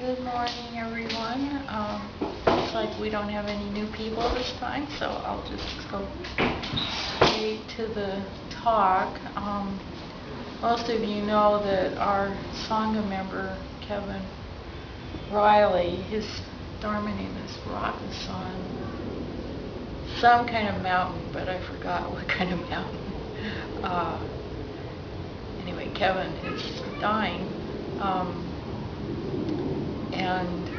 Good morning, everyone. Looks like we don't have any new people this time, so I'll just go straight to the talk. Most of you know that our Sangha member, Kevin Riley, his Dharma name is Rockus on some kind of mountain, but I forgot what kind of mountain. Anyway, Kevin is dying. And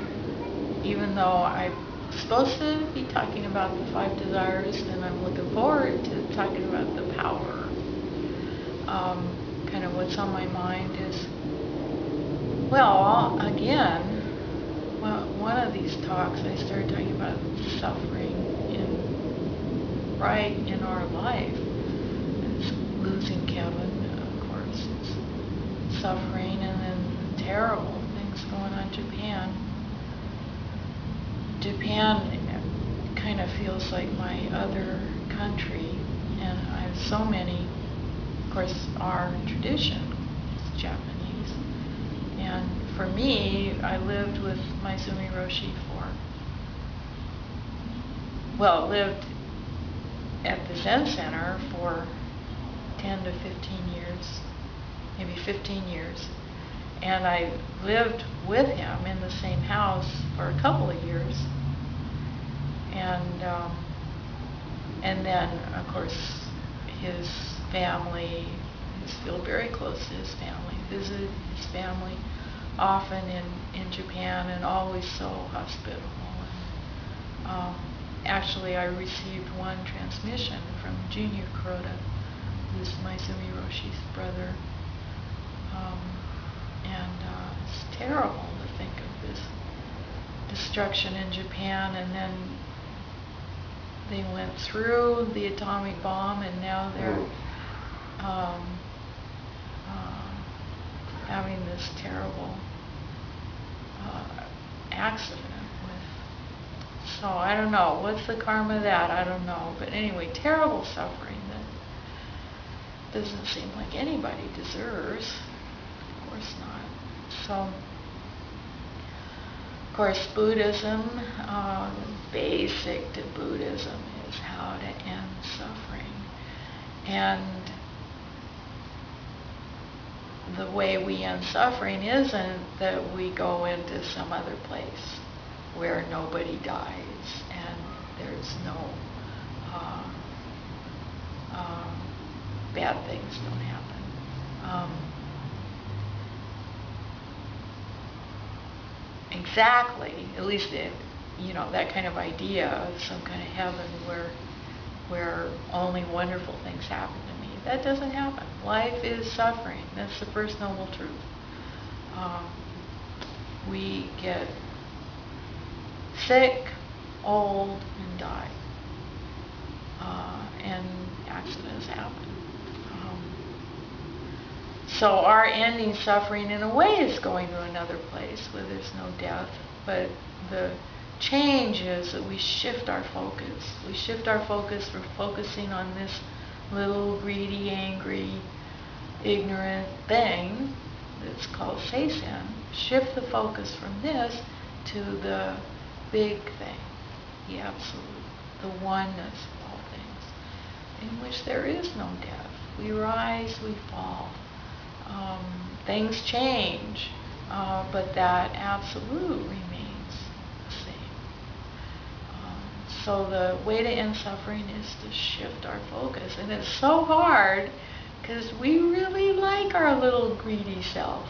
even though I'm supposed to be talking about the 5 desires, and I'm looking forward to talking about the power, kind of what's on my mind is, well, again, one of these talks I started talking about suffering right in our life. It's losing Kevin, of course, it's suffering, and then terrible going on Japan. Japan kind of feels like my other country, and I have so many. Of course, our tradition is Japanese, and for me, I lived with my Seisen Roshi lived at the Zen Center for 10 to 15 years, maybe 15 years. And I lived with him in the same house for a couple of years, and then of course his family, I feel very close to his family, visited his family often in Japan, and always so hospitable. And, actually, I received one transmission from Junior Kuroda, who's my Seisen Roshi's brother. And it's terrible to think of this destruction in Japan, and then they went through the atomic bomb, and now they're having this terrible accident with. So I don't know, what's the karma of that? I don't know, but anyway, terrible suffering that doesn't seem like anybody deserves. Of course not. So, of course, Buddhism, basic to Buddhism is how to end suffering. And the way we end suffering isn't that we go into some other place where nobody dies and there's no bad things don't happen. Exactly, at least that kind of idea of some kind of heaven where only wonderful things happen to me. That doesn't happen. Life is suffering. That's the first noble truth. We get sick, old, and die. And accidents happen. So our ending suffering, in a way, is going to another place where there's no death. But the change is that we shift our focus. We shift our focus from focusing on this little greedy, angry, ignorant thing that's called Seisen. Shift the focus from this to the big thing, the absolute, the oneness of all things, in which there is no death. We rise, we fall. Things change, but that absolute remains the same. So the way to end suffering is to shift our focus. And it's so hard because we really like our little greedy self.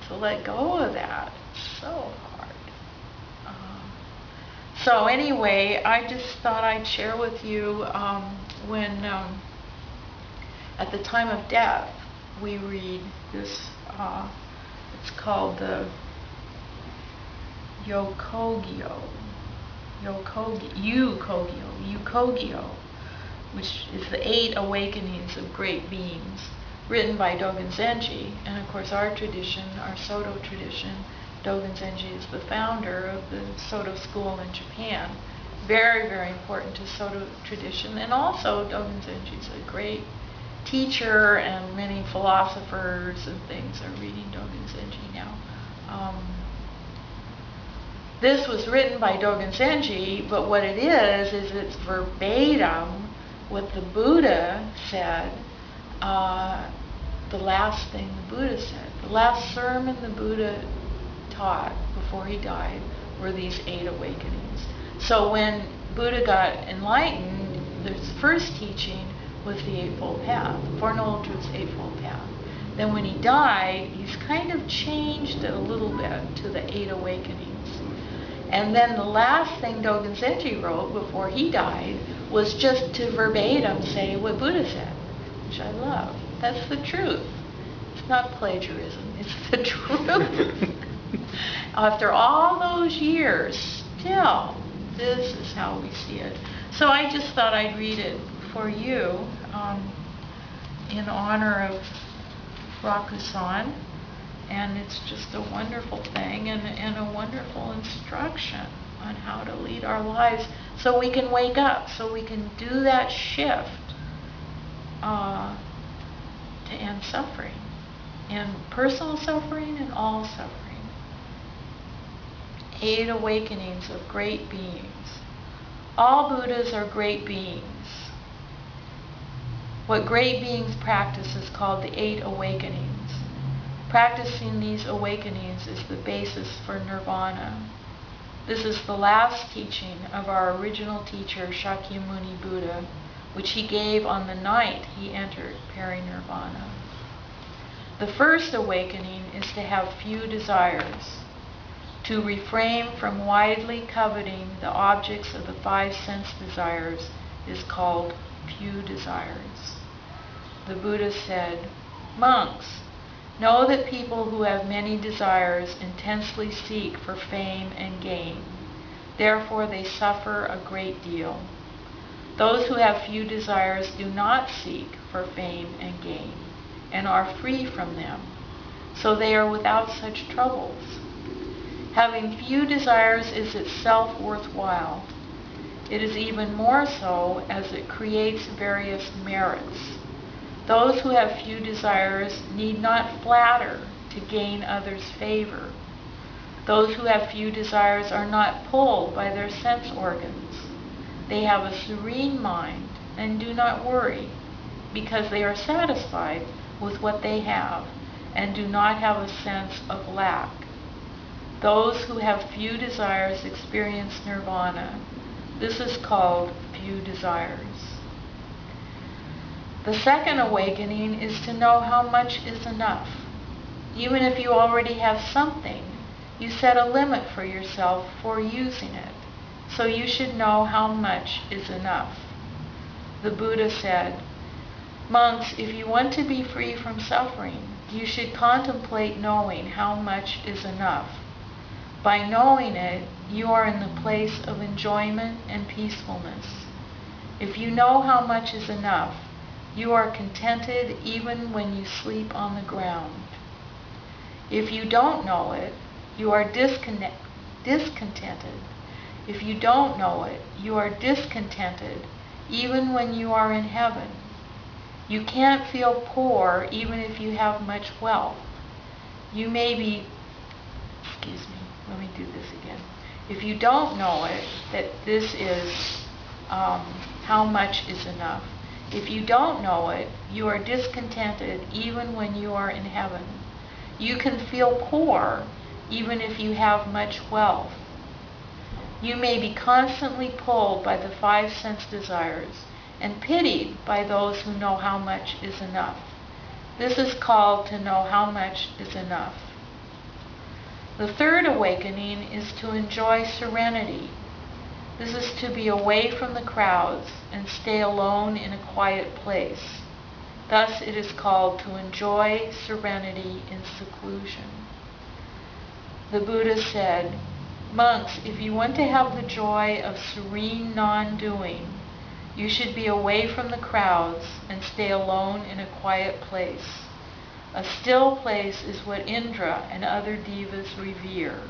To let go of that, it's so hard. So anyway, I just thought I'd share with you when at the time of death, we read this, it's called the Yukogyo, which is the 8 awakenings of great beings, written by Dogen Zenji. And of course our tradition, our Soto tradition, Dogen Zenji is the founder of the Soto school in Japan. Very, very important to Soto tradition. And also Dogen Zenji is a great teacher, and many philosophers and things are reading Dogen Zenji now. This was written by Dogen Zenji, but what it is it's verbatim what the Buddha said, the last thing the Buddha said. The last sermon the Buddha taught before he died were these 8 awakenings. So when Buddha got enlightened, the first teaching was the Eightfold Path, the Four Noble Truths Eightfold Path. Then when he died, he's kind of changed it a little bit to the 8 awakenings. And then the last thing Dogen Zenji wrote before he died was just to verbatim say what Buddha said, which I love. That's the truth. It's not plagiarism, it's the truth. After all those years, still, this is how we see it. So I just thought I'd read it for you in honor of Rakusan. And it's just a wonderful thing and a wonderful instruction on how to lead our lives so we can wake up, so we can do that shift to end suffering, and personal suffering and all suffering. 8 awakenings of great beings. All Buddhas are great beings. What great beings practice is called the 8 awakenings. Practicing these awakenings is the basis for nirvana. This is the last teaching of our original teacher, Shakyamuni Buddha, which he gave on the night he entered parinirvana. The first awakening is to have few desires. To refrain from widely coveting the objects of the 5 sense desires is called few desires. The Buddha said, "Monks, know that people who have many desires intensely seek for fame and gain. Therefore they suffer a great deal. Those who have few desires do not seek for fame and gain and are free from them, so they are without such troubles. Having few desires is itself worthwhile. It is even more so as it creates various merits. Those who have few desires need not flatter to gain others' favor. Those who have few desires are not pulled by their sense organs. They have a serene mind and do not worry, because they are satisfied with what they have and do not have a sense of lack. Those who have few desires experience nirvana. This is called few desires." The second awakening is to know how much is enough. Even if you already have something, you set a limit for yourself for using it. So you should know how much is enough. The Buddha said, "Monks, if you want to be free from suffering, you should contemplate knowing how much is enough. By knowing it, you are in the place of enjoyment and peacefulness. If you know how much is enough, you are contented even when you sleep on the ground. If you don't know it, you are discontented. If you don't know it, you are discontented even when you are in heaven. You can't feel poor even if you have much wealth. You may be, let me do this again. If you don't know it, that this is how much is enough. If you don't know it, you are discontented even when you are in heaven. You can feel poor even if you have much wealth. You may be constantly pulled by the 5 sense desires and pitied by those who know how much is enough. This is called to know how much is enough." The third awakening is to enjoy serenity. This is to be away from the crowds and stay alone in a quiet place. Thus it is called to enjoy serenity in seclusion. The Buddha said, "Monks, if you want to have the joy of serene non-doing, you should be away from the crowds and stay alone in a quiet place. A still place is what Indra and other devas revere.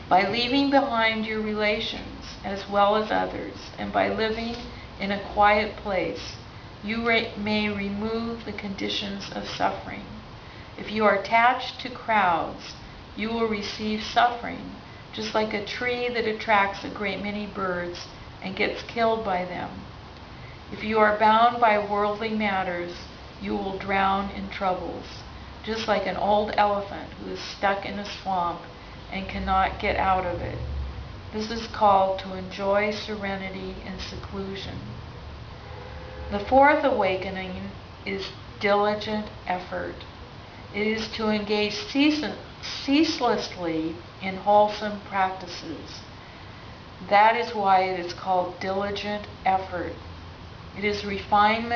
By leaving behind your relations as well as others, and by living in a quiet place, you may remove the conditions of suffering. If you are attached to crowds, you will receive suffering, just like a tree that attracts a great many birds and gets killed by them. If you are bound by worldly matters, you will drown in troubles, just like an old elephant who is stuck in a swamp and cannot get out of it. This is called to enjoy serenity and seclusion. The fourth awakening is diligent effort. It is to engage ceaselessly in wholesome practices. That is why it is called diligent effort. It is refinement